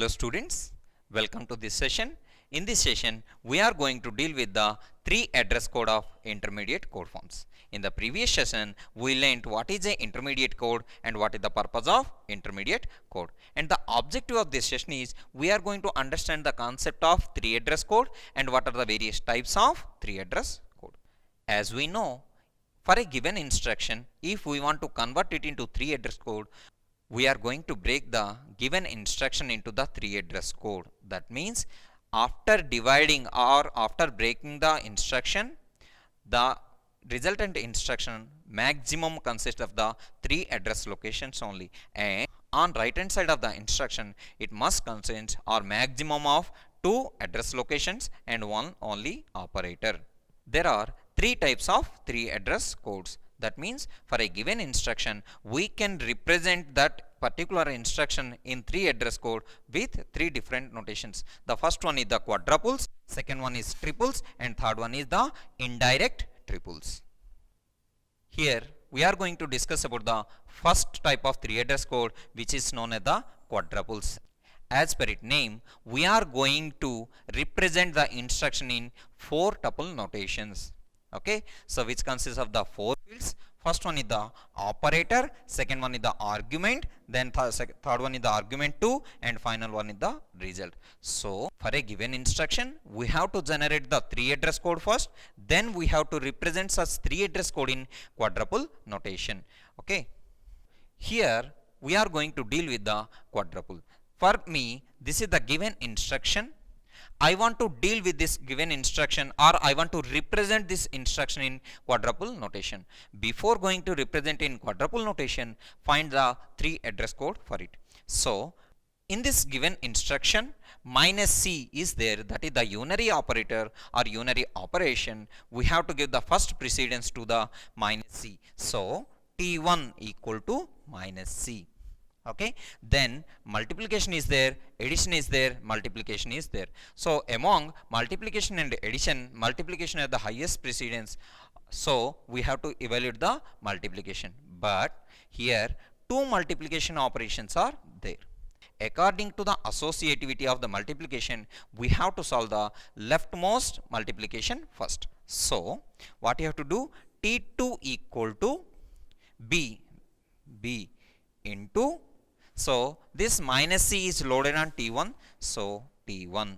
Hello students, welcome to this session. In this session, we are going to deal with the 3 address code of intermediate code forms. In the previous session, we learned what is a intermediate code and what is the purpose of intermediate code. And the objective of this session is we are going to understand the concept of 3 address code and what are the various types of 3 address code. As we know, for a given instruction, if we want to convert it into 3 address code, we are going to break the given instruction into the 3 address code. That means after dividing or after breaking the instruction, the resultant instruction maximum consists of the 3 address locations only, and on right hand side of the instruction it must consist or maximum of 2 address locations and 1 only operator. There are 3 types of 3 address codes. That means for a given instruction, we can represent that particular instruction in 3 address code with 3 different notations. The first one is the quadruples, second one is triples, and third one is the indirect triples. Here we are going to discuss about the first type of 3 address code, which is known as the quadruples. As per its name, we are going to represent the instruction in 4 tuple notations. Okay, so which consists of the 4 fields. First one is the operator, second one is the argument, then third one is the argument 2, and final one is the result. So for a given instruction, we have to generate the 3 address code first, then we have to represent such 3 address code in quadruple notation. Okay, here we are going to deal with the quadruple. For me, this is the given instruction. I want to deal with this given instruction, or I want to represent this instruction in quadruple notation. Before going to represent in quadruple notation, find the 3 address code for it. So in this given instruction, minus C is there, that is the unary operator or unary operation. We have to give the first precedence to the minus C. So T1 equal to minus C. Okay, then multiplication is there, addition is there, multiplication is there. So among multiplication and addition, multiplication has the highest precedence, so we have to evaluate the multiplication. But here 2 multiplication operations are there. According to the associativity of the multiplication, we have to solve the leftmost multiplication first. So what you have to do, T2 equal to B into, so this minus C is loaded on T1, so T1.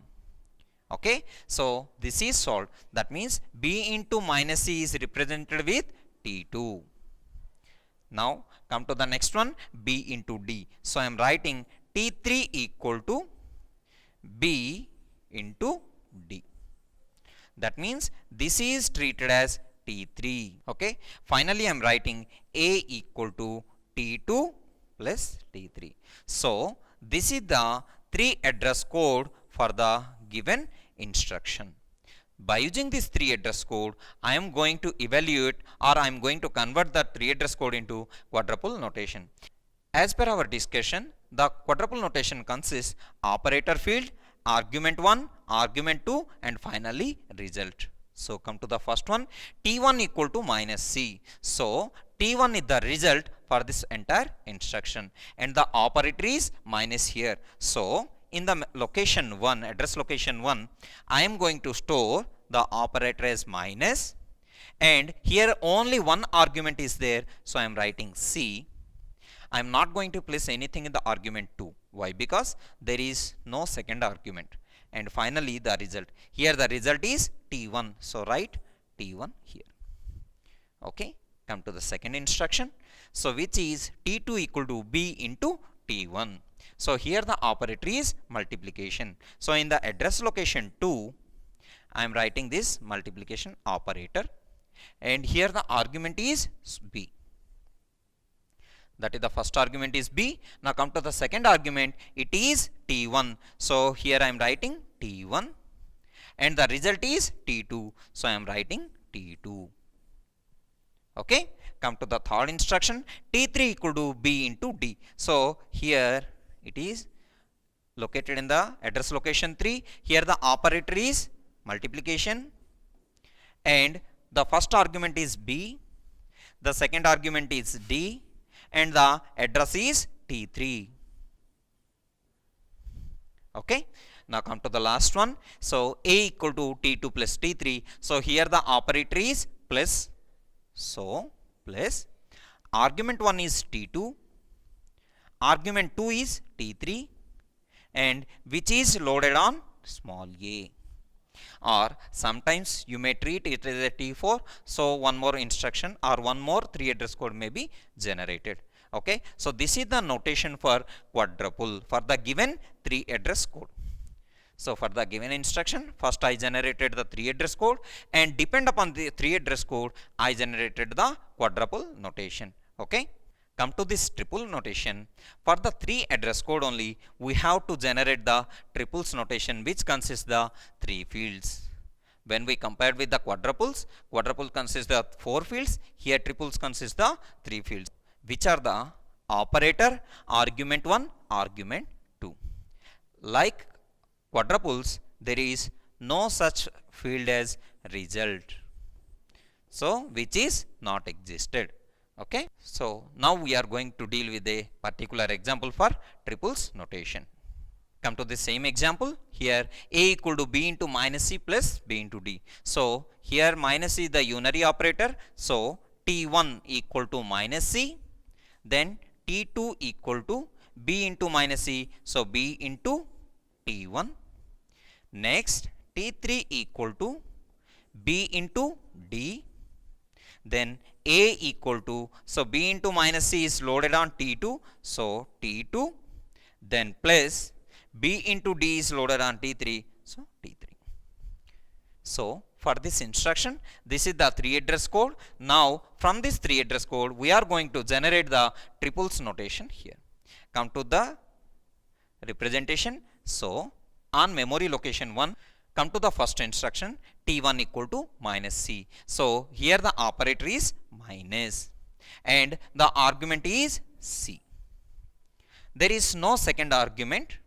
Okay, so this is solved. That means B into minus C is represented with T2. Now come to the next one, B into D. So I am writing T3 equal to B into D. That means this is treated as T3. Okay, finally I am writing A equal to T2 plus T3. So this is the 3 address code for the given instruction. By using this 3 address code, I am going to evaluate, or I am going to convert the 3 address code into quadruple notation. As per our discussion, the quadruple notation consists operator field, argument 1, argument 2, and finally result. So come to the first one, T1 equal to minus C. So T1 is the result for this entire instruction, and the operator is minus here. So in the location 1, address location 1, I am going to store the operator as minus, and here only one argument is there, so I am writing C. I am not going to place anything in the argument 2. Why? Because there is no second argument. And finally the result, here the result is T1, so write T1 here. Okay, come to the second instruction, so which is T2 equal to B into T1. So here the operator is multiplication. So in the address location 2, I am writing this multiplication operator, and here the argument is B. That is the first argument is B. Now come to the second argument, it is T1. So here I am writing T1, and the result is T2. So I am writing T2. Okay, come to the third instruction, T3 equal to B into D. So here it is located in the address location 3. Here the operator is multiplication, and the first argument is B, the second argument is D, and the address is T3. Okay, now come to the last one. So A equal to T2 plus T3. So here the operator is plus. So plus argument 1 is T2, argument 2 is T3, and which is loaded on small a. Or sometimes you may treat it as a T4, so one more instruction or one more 3 address code may be generated. Okay, so this is the notation for quadruple for the given 3 address code. So for the given instruction, first I generated the 3 address code, and depend upon the 3 address code I generated the quadruple notation. Okay, come to this triple notation. For the 3 address code only, we have to generate the triples notation, which consists the 3 fields. When we compared with the quadruples, quadruple consists the 4 fields. Here triples consist the 3 fields, which are the operator, argument 1, argument 2. Like quadruples, there is no such field as result, so which is not existed. Okay, so now we are going to deal with a particular example for triples notation. Come to the same example. Here A equal to B into minus C plus B into D. So here minus is the unary operator, so T1 equal to minus C, then T2 equal to B into minus C, so B into T1. Next T3 equal to B into D, then A equal to, so B into minus C is loaded on T2, so T2, then plus B into D is loaded on T3, so T3. So for this instruction, this is the 3 address code. Now from this 3 address code, we are going to generate the triples notation here. Come to the representation. So on memory location 1, come to the first instruction, T1 equal to minus C. So here the operator is minus and the argument is C. There is no second argument.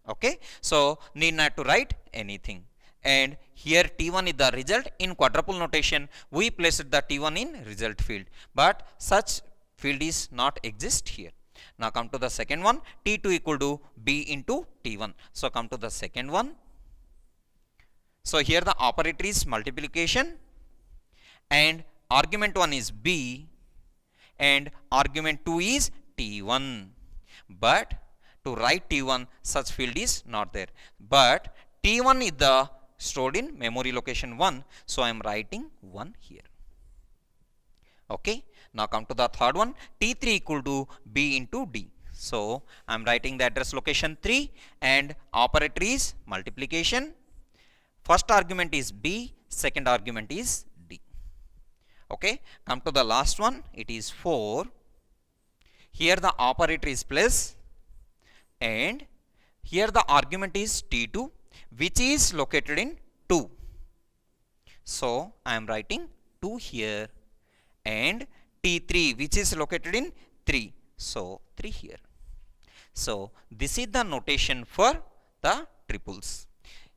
Okay, so need not to write anything. And here T1 is the result. In quadruple notation, we placed the T1 in result field, but such field is not exist here. Now come to the second one, T2 equal to B into T1. So come to the second one. So here the operator is multiplication and argument 1 is B and argument 2 is T1. But to write T1, such field is not there. But T1 is the stored in memory location 1, so I am writing 1 here. Okay, now come to the third one, T3 equal to B into D. So I am writing the address location 3 and operator is multiplication. First argument is B, second argument is D. Okay, come to the last one, it is 4. Here the operator is plus and here the argument is T2, which is located in 2. So I am writing 2 here, and T3 which is located in 3, so 3 here. So this is the notation for the triples.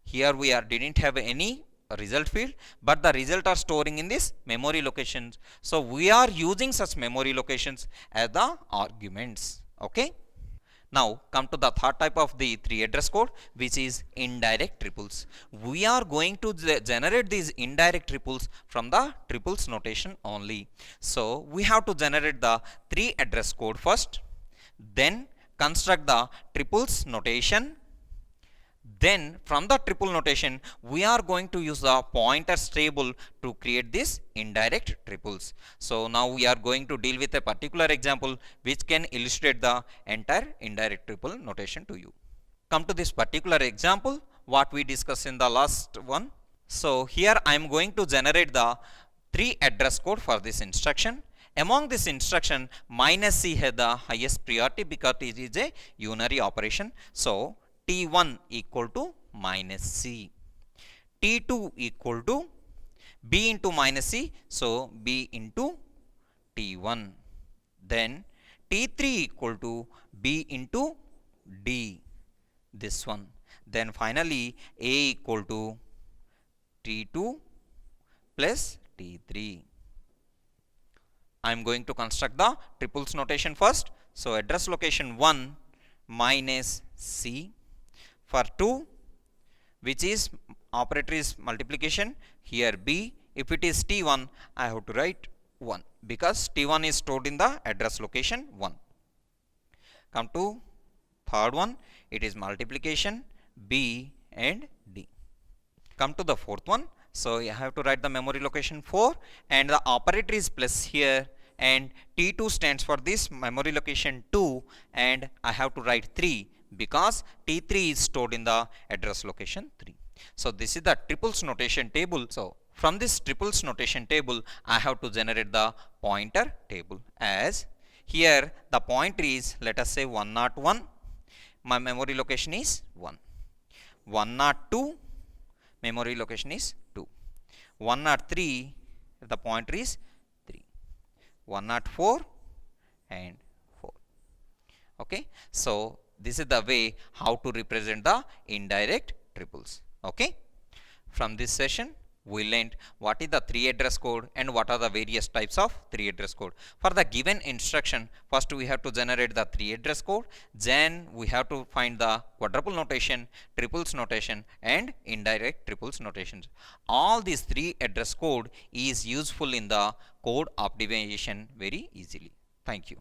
Here we didn't have any result field, but the result are storing in this memory locations, so we are using such memory locations as the arguments. Okay, now come to the third type of the 3 address code, which is indirect triples. We are going to generate these indirect triples from the triples notation only. So we have to generate the 3 address code first, then construct the triples notation. Then from the triple notation, we are going to use the pointers table to create this indirect triples. So now we are going to deal with a particular example which can illustrate the entire indirect triple notation to you. Come to this particular example, what we discussed in the last one. So here I am going to generate the 3 address code for this instruction. Among this instruction, minus C has the highest priority because it is a unary operation. So T1 equal to minus C, T2 equal to B into minus C, so B into T1, then T3 equal to B into D, this one, then finally A equal to T2 plus T3. I am going to construct the triples notation first. So address location 1 minus C, For 2, which is operator is multiplication, here B. If it is T1, I have to write 1 because T1 is stored in the address location 1. Come to third one, it is multiplication B and D. Come to the fourth one, so you have to write the memory location 4 and the operator is plus here, and T2 stands for this memory location 2 and I have to write 3 because T3 is stored in the address location 3. So this is the triples notation table. So from this triples notation table, I have to generate the pointer table. As here the pointer is, let us say 101, my memory location is 1. 102, memory location is 2. 103, the pointer is 3. 104 and 4. Okay, so this is the way how to represent the indirect triples. Okay, from this session we learned what is the 3 address code and what are the various types of 3 address code. For the given instruction, first we have to generate the 3 address code, then we have to find the quadruple notation, triples notation and indirect triples notations. All these 3 address code is useful in the code optimization very easily. Thank you.